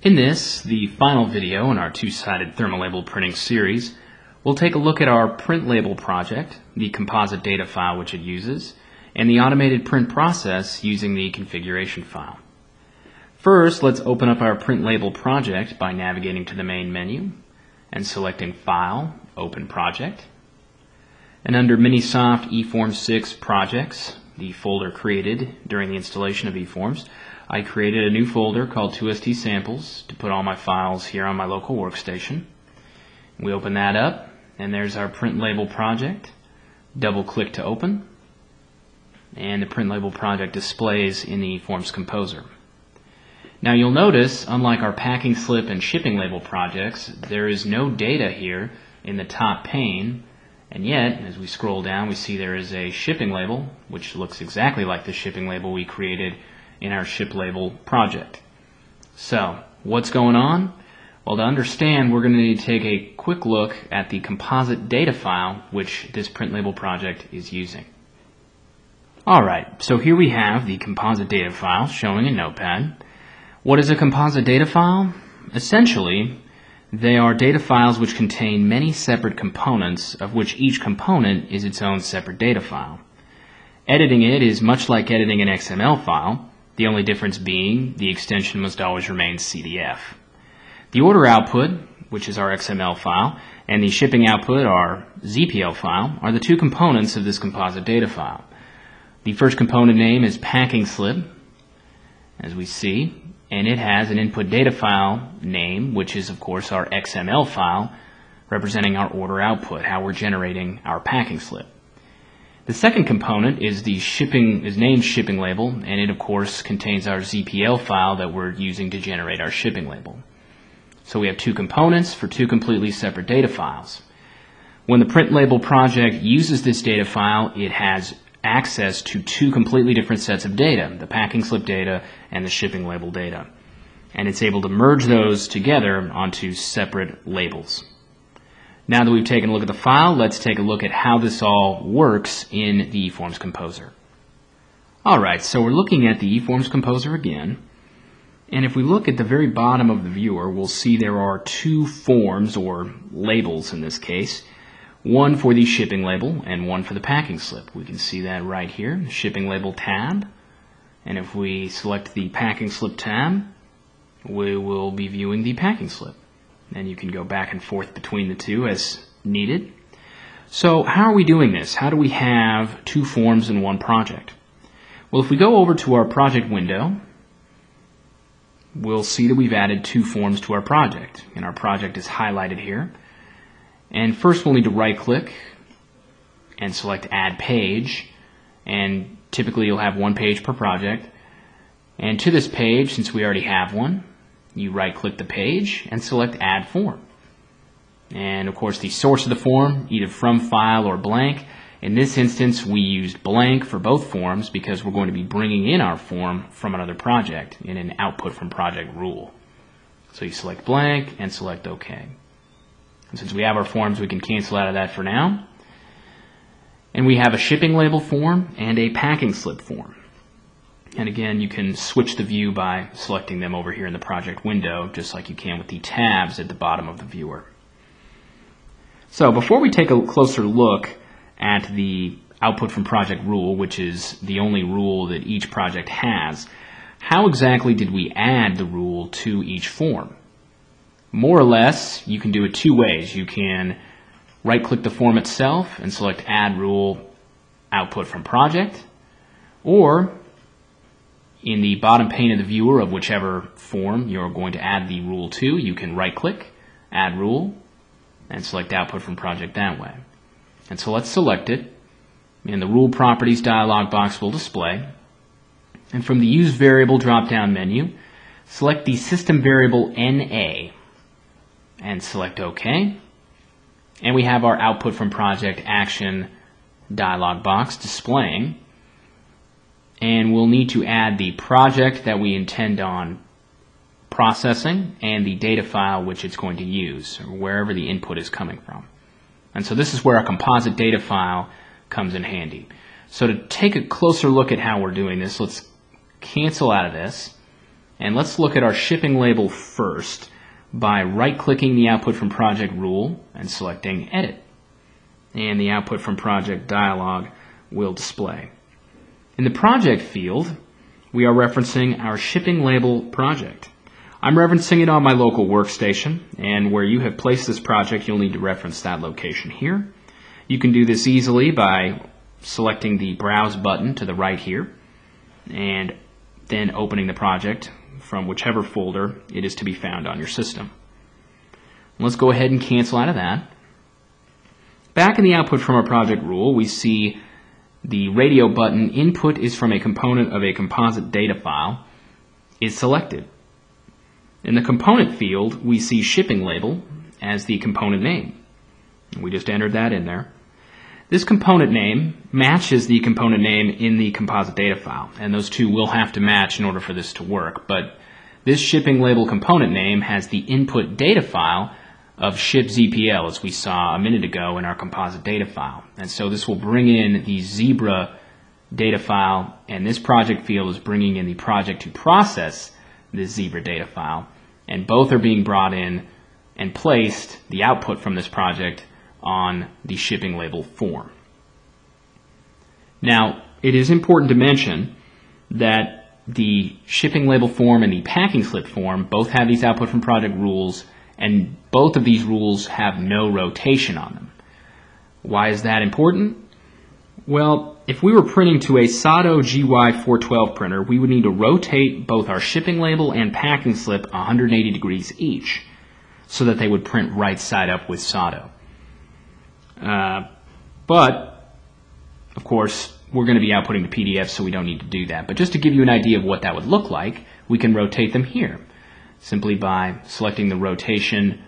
In this, the final video in our two-sided thermolabel printing series, we'll take a look at our print label project, the composite data file which it uses, and the automated print process using the configuration file. First, let's open up our print label project by navigating to the main menu and selecting File, Open Project. And under Minisoft eFORMz 6 Projects, the folder created during the installation of eFORMz, I created a new folder called 2ST Samples to put all my files here on my local workstation. We open that up, and there's our print label project. Double click to open, and the print label project displays in the eFORMz Composer. Now you'll notice, unlike our packing slip and shipping label projects, there is no data here in the top pane, and yet, as we scroll down, we see there is a shipping label, which looks exactly like the shipping label we created in our ship label project. So, what's going on? Well, to understand, we're going to need to take a quick look at the composite data file which this print label project is using. Alright, so here we have the composite data file showing in Notepad. What is a composite data file? Essentially, they are data files which contain many separate components, of which each component is its own separate data file. Editing it is much like editing an XML file, the only difference being the extension must always remain CDF. The order output, which is our XML file, and the shipping output, our ZPL file, are the two components of this composite data file. The first component name is packing slip, as we see, and it has an input data file name, which is of course our XML file, representing our order output, how we're generating our packing slip. The second component is named shipping label, and it of course contains our ZPL file that we're using to generate our shipping label. So we have two components for two completely separate data files. When the print label project uses this data file, it has access to two completely different sets of data, the packing slip data and the shipping label data. And it's able to merge those together onto separate labels. Now that we've taken a look at the file, let's take a look at how this all works in the eFORMz Composer. Alright, so we're looking at the eFORMz Composer again, and if we look at the very bottom of the viewer, we'll see there are two forms, or labels in this case, one for the shipping label and one for the packing slip. We can see that right here, the shipping label tab, and if we select the packing slip tab, we will be viewing the packing slip. And you can go back and forth between the two as needed. So how are we doing this? How do we have two forms in one project? Well, if we go over to our project window, we'll see that we've added two forms to our project. And our project is highlighted here. And first we'll need to right-click and select Add Page. And typically you'll have one page per project. And to this page, since we already have one, you right-click the page and select Add Form. And of course the source of the form, either from file or blank. In this instance we used blank for both forms because we're going to be bringing in our form from another project in an output from project rule. So you select blank and select OK. And since we have our forms, we can cancel out of that for now. And we have a shipping label form and a packing slip form. And again, you can switch the view by selecting them over here in the project window, just like you can with the tabs at the bottom of the viewer. So before we take a closer look at the output from project rule, which is the only rule that each project has, how exactly did we add the rule to each form? More or less, you can do it two ways. You can right-click the form itself and select Add Rule Output from Project, or in the bottom pane of the viewer of whichever form you're going to add the rule to, you can right-click, Add Rule, and select Output from Project that way. And so let's select it, and the Rule Properties dialog box will display. And from the Use Variable drop-down menu, select the system variable NA, and select OK. And we have our Output from Project Action dialog box displaying. And we'll need to add the project that we intend on processing and the data file which it's going to use, or wherever the input is coming from. And so this is where our composite data file comes in handy. So to take a closer look at how we're doing this, let's cancel out of this And let's look at our shipping label first by right-clicking the Output from Project rule and selecting Edit. And the Output from Project dialog will display. In the Project field, we are referencing our shipping label project. I'm referencing it on my local workstation, and where you have placed this project, you'll need to reference that location here. You can do this easily by selecting the Browse button to the right here, and then opening the project from whichever folder it is to be found on your system. Let's go ahead and cancel out of that. Back in the Output from our project rule, we see the radio button Input is from a component of a composite data file is selected. In the component field, we see shipping label as the component name. We just entered that in there. This component name matches the component name in the composite data file, and those two will have to match in order for this to work. But this shipping label component name has the input data file of ship.zpl, as we saw a minute ago in our composite data file. And so this will bring in the Zebra data file, and this project field is bringing in the project to process this Zebra data file. And both are being brought in and placed, the output from this project, on the shipping label form. Now, it is important to mention that the shipping label form and the packing slip form both have these Output from Project rules, and both of these rules have no rotation on them. Why is that important? Well, if we were printing to a SOTO GY412 printer, we would need to rotate both our shipping label and packing slip 180 degrees each so that they would print right side up with SOTO. But, of course, we're going to be outputting the PDF, so we don't need to do that. But just to give you an idea of what that would look like, we can rotate them here simply by selecting the rotation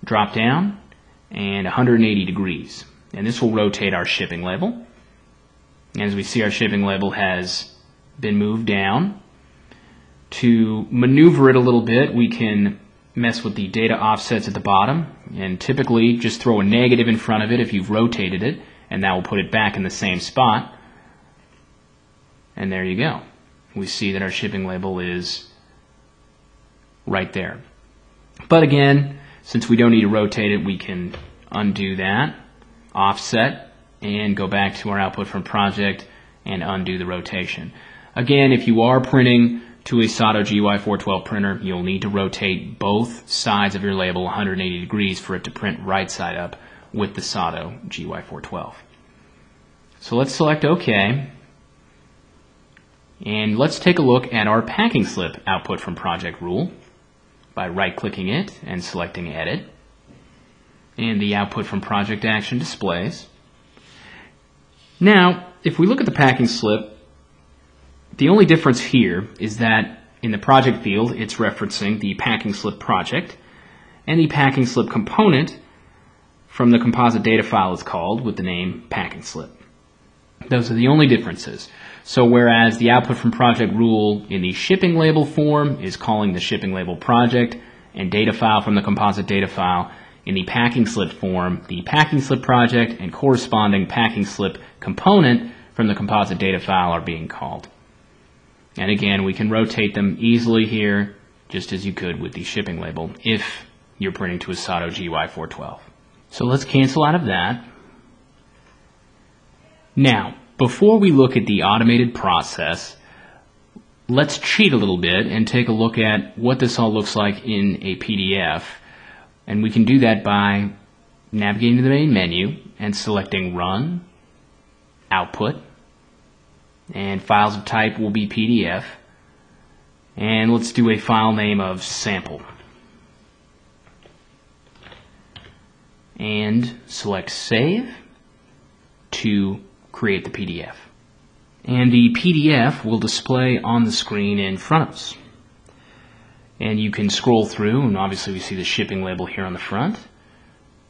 drop down and 180 degrees. And this will rotate our shipping label. As we see, our shipping label has been moved down. To maneuver it a little bit, we can mess with the data offsets at the bottom, and typically just throw a negative in front of it if you've rotated it, and that will put it back in the same spot. And there you go. We see that our shipping label is right there. But again, since we don't need to rotate it, we can undo that, offset, and go back to our Output from Project and undo the rotation. Again, if you are printing to a SOTO GY412 printer, you'll need to rotate both sides of your label 180 degrees for it to print right side up with the SOTO GY412. So let's select OK, and let's take a look at our packing slip Output from Project rule by right-clicking it and selecting Edit, and the Output from Project action displays. Now, if we look at the packing slip, the only difference here is that in the project field, it's referencing the packing slip project, and the packing slip component from the composite data file is called with the name packing slip. Those are the only differences. So whereas the Output from Project rule in the shipping label form is calling the shipping label project and data file from the composite data file, in the packing slip form, the packing slip project and corresponding packing slip component from the composite data file are being called. And again, we can rotate them easily here, just as you could with the shipping label if you're printing to a SOTO GY412. So let's cancel out of that. Now, before we look at the automated process, let's cheat a little bit and take a look at what this all looks like in a PDF. And we can do that by navigating to the main menu and selecting Run, Output, and files of type will be PDF. And let's do a file name of sample. And select Save to create the PDF. And the PDF will display on the screen in front of us. And you can scroll through, and obviously we see the shipping label here on the front,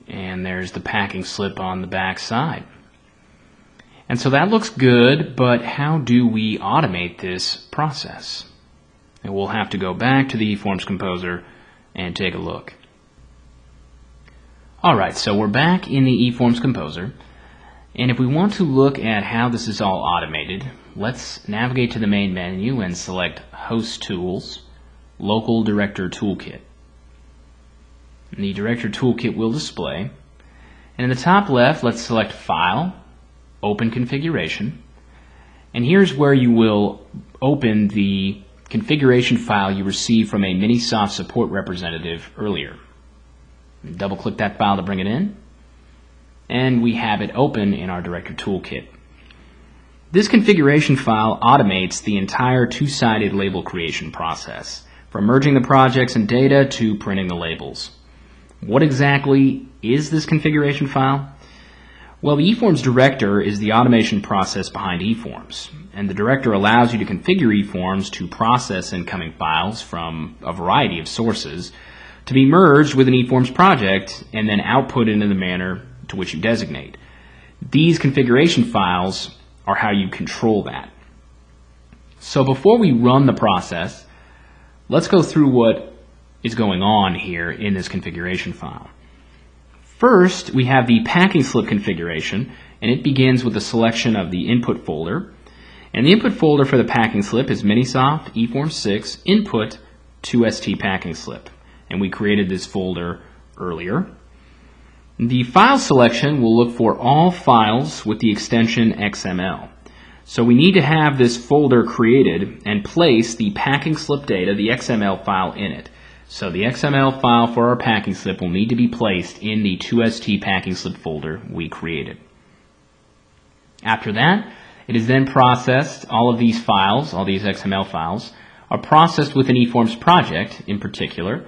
and there's the packing slip on the back side. And so that looks good, but how do we automate this process? And we'll have to go back to the eFORMz composer and take a look. Alright, so we're back in the eFORMz composer, and if we want to look at how this is all automated, let's navigate to the main menu and select Host Tools, Local Director Toolkit. And the Director Toolkit will display. And in the top left, let's select File, Open Configuration. And here's where you will open the configuration file you received from a Minisoft support representative earlier. Double-click that file to bring it in, and we have it open in our Director Toolkit. This configuration file automates the entire two-sided label creation process, from merging the projects and data to printing the labels. What exactly is this configuration file? Well, the eFORMz director is the automation process behind eFORMz, and the director allows you to configure eFORMz to process incoming files from a variety of sources to be merged with an eFORMz project and then output in the manner to which you designate. These configuration files are how you control that. So before we run the process, let's go through what is going on here in this configuration file. First, we have the packing slip configuration, and it begins with the selection of the input folder. And the input folder for the packing slip is Minisoft eFORMz 6 input 2ST packing slip. And we created this folder earlier. The file selection will look for all files with the extension XML. So we need to have this folder created and place the packing slip data, the XML file, in it. So the XML file for our packing slip will need to be placed in the 2ST packing slip folder we created. After that, it is then processed. All of these files, all these XML files, are processed with an eFORMz project, in particular,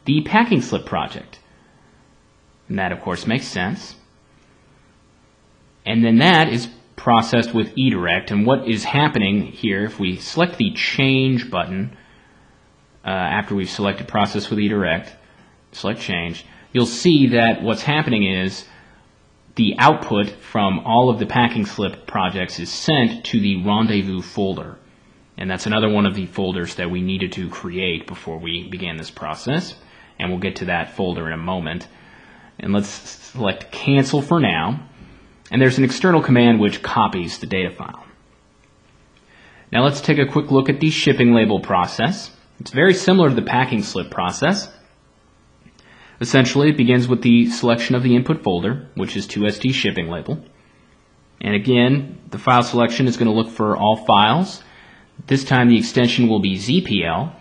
the packing slip project. And that, of course, makes sense. And then that is processed with eDirect. And what is happening here, if we select the Change button, after we've selected Process with eDirect, select Change, you'll see that what's happening is the output from all of the packing slip projects is sent to the Rendezvous folder. And that's another one of the folders that we needed to create before we began this process. And we'll get to that folder in a moment. And let's select Cancel for now. And there's an external command which copies the data file. Now let's take a quick look at the shipping label process. It's very similar to the packing slip process. Essentially, it begins with the selection of the input folder, which is 2ST shipping label. And again, the file selection is going to look for all files. This time the extension will be ZPL.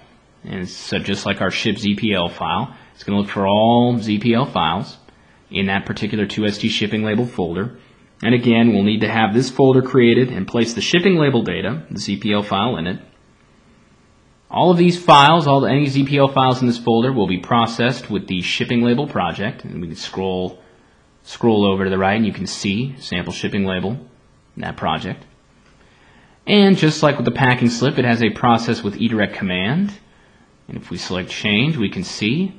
And so just like our ship ZPL file, it's going to look for all ZPL files in that particular 2ST shipping label folder. And again, we'll need to have this folder created and place the shipping label data, the ZPL file, in it. All of these files, any ZPL files in this folder will be processed with the shipping label project. And we can scroll over to the right and you can see sample shipping label in that project. And just like with the packing slip, it has a process with eDirect command. And if we select Change, we can see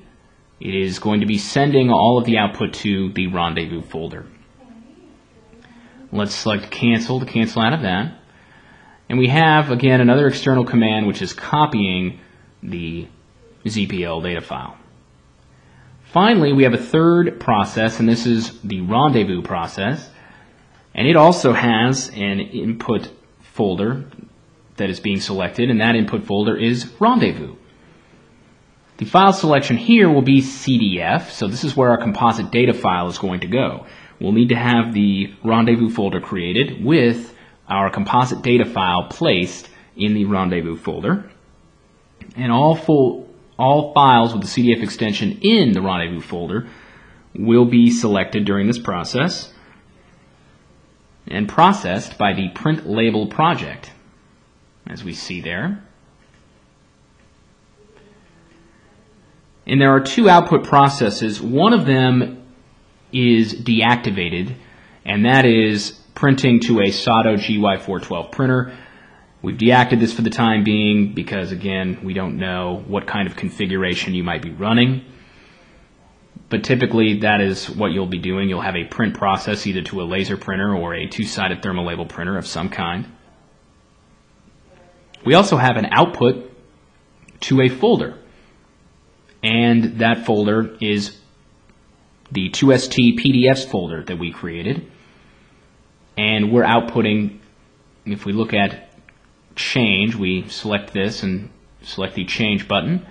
it is going to be sending all of the output to the Rendezvous folder. Let's select Cancel to cancel out of that. And we have, again, another external command which is copying the ZPL data file. Finally, we have a third process, and this is the Rendezvous process. And it also has an input folder that is being selected, and that input folder is Rendezvous. The file selection here will be CDF, so this is where our composite data file is going to go. We'll need to have the Rendezvous folder created with our composite data file placed in the Rendezvous folder. And all files with the CDF extension in the Rendezvous folder will be selected during this process and processed by the print label project, as we see there. And there are two output processes. One of them is deactivated, and that is printing to a SATO GY412 printer. We've deactivated this for the time being because, again, we don't know what kind of configuration you might be running. But typically, that is what you'll be doing. You'll have a print process either to a laser printer or a two-sided thermolabel printer of some kind. We also have an output to a folder. And that folder is the 2ST PDFs folder that we created. And we're outputting, if we look at Change, we select this and select the Change button,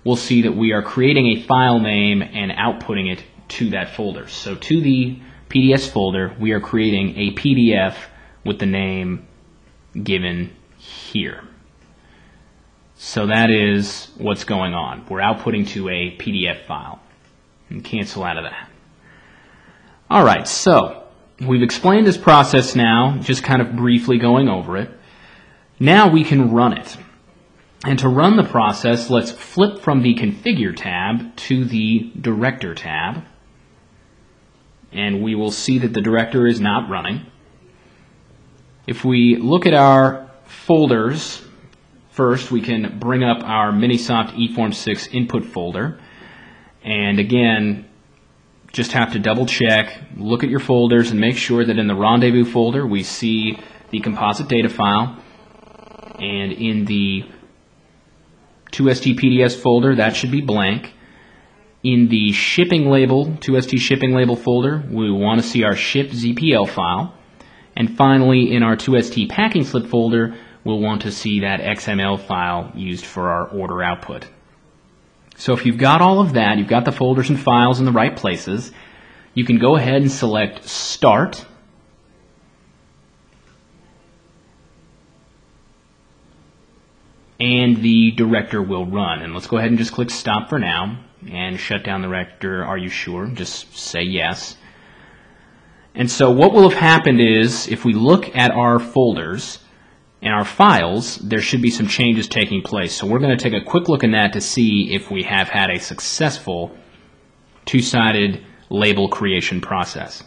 we'll see that we are creating a file name and outputting it to that folder. So to the PDFs folder, we are creating a PDF with the name given here. So that is what's going on. We're outputting to a PDF file. And cancel out of that. Alright, so we've explained this process now, just kind of briefly going over it. Now we can run it. And to run the process, let's flip from the Configure tab to the Director tab. And we will see that the director is not running. If we look at our folders, first we can bring up our Minisoft eFORMz 6 input folder. And again, just have to double check, look at your folders and make sure that in the Rendezvous folder we see the composite data file. And in the 2ST PDFs folder, that should be blank. In the shipping label, 2ST shipping label folder, we want to see our ship ZPL file. And finally, in our 2ST packing slip folder, we'll want to see that XML file used for our order output. So if you've got all of that, you've got the folders and files in the right places, you can go ahead and select Start. And the director will run. And let's go ahead and just click Stop for now and shut down the director. Are you sure? Just say yes. And so what will have happened is, if we look at our folders and our files, there should be some changes taking place. So we're going to take a quick look at that to see if we have had a successful two-sided label creation process.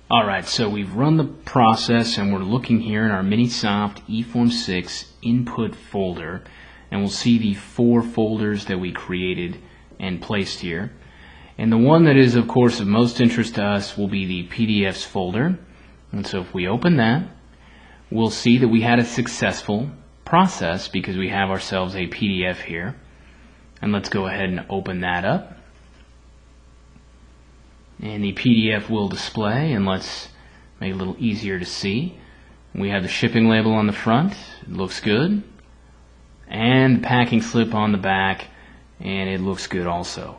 Alright, so we've run the process and we're looking here in our Minisoft eFORMz 6 input folder, and we'll see the 4 folders that we created and placed here. And the one that is of course of most interest to us will be the PDFs folder. And so if we open that, we'll see that we had a successful process because we have ourselves a PDF here. And let's go ahead and open that up. And the PDF will display, and let's make it a little easier to see. We have the shipping label on the front, it looks good, and the packing slip on the back, and it looks good also.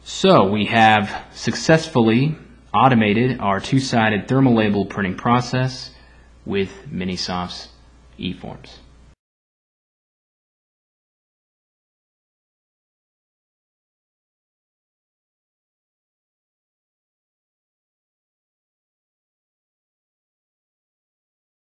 So we have successfully automated our two-sided thermal label printing process with Minisoft's eFORMz.